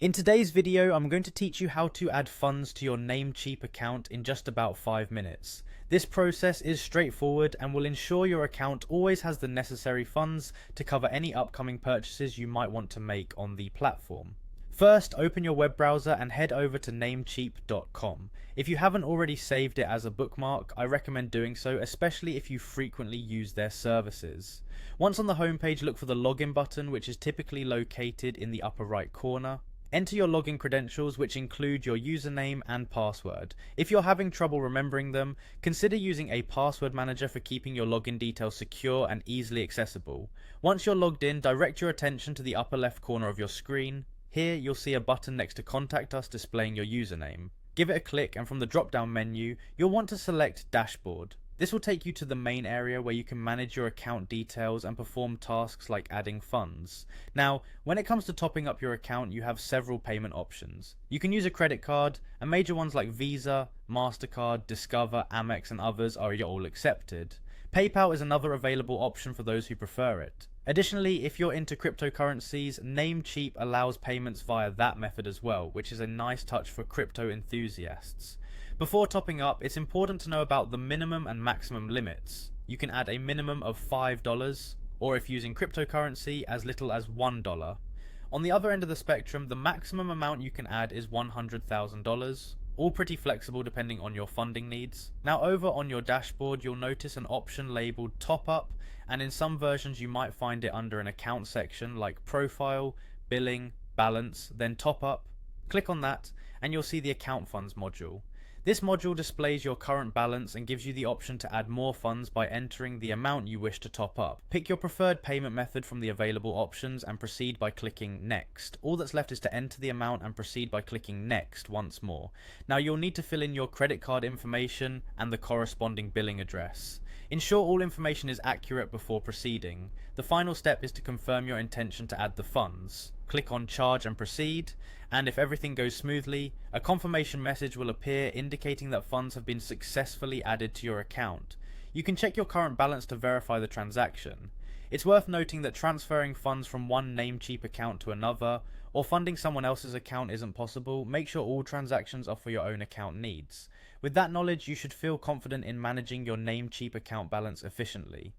In today's video, I'm going to teach you how to add funds to your Namecheap account in just about 5 minutes. This process is straightforward and will ensure your account always has the necessary funds to cover any upcoming purchases you might want to make on the platform. First, open your web browser and head over to namecheap.com. If you haven't already saved it as a bookmark, I recommend doing so, especially if you frequently use their services. Once on the homepage, look for the login button, which is typically located in the upper right corner. Enter your login credentials, which include your username and password. If you're having trouble remembering them, consider using a password manager for keeping your login details secure and easily accessible. Once you're logged in, direct your attention to the upper left corner of your screen. Here, you'll see a button next to Contact Us displaying your username. Give it a click, and from the drop-down menu, you'll want to select Dashboard. This will take you to the main area where you can manage your account details and perform tasks like adding funds. Now, when it comes to topping up your account, you have several payment options. You can use a credit card, and major ones like Visa, MasterCard, Discover, Amex, and others are all accepted. PayPal is another available option for those who prefer it. Additionally, if you're into cryptocurrencies, Namecheap allows payments via that method as well, which is a nice touch for crypto enthusiasts. Before topping up, it's important to know about the minimum and maximum limits. You can add a minimum of $5, or if using cryptocurrency, as little as $1. On the other end of the spectrum, the maximum amount you can add is $100,000. All pretty flexible depending on your funding needs. Now over on your dashboard, you'll notice an option labeled Top Up, and in some versions you might find it under an account section like Profile, Billing, Balance, then Top Up. Click on that and you'll see the Account Funds module. This module displays your current balance and gives you the option to add more funds by entering the amount you wish to top up. Pick your preferred payment method from the available options and proceed by clicking Next. All that's left is to enter the amount and proceed by clicking Next once more. Now you'll need to fill in your credit card information and the corresponding billing address. Ensure all information is accurate before proceeding. The final step is to confirm your intention to add the funds. Click on Charge and Proceed, and if everything goes smoothly, a confirmation message will appear indicating that funds have been successfully added to your account. You can check your current balance to verify the transaction. It's worth noting that transferring funds from one Namecheap account to another, or funding someone else's account isn't possible. Make sure all transactions are for your own account needs. With that knowledge, you should feel confident in managing your Namecheap account balance efficiently.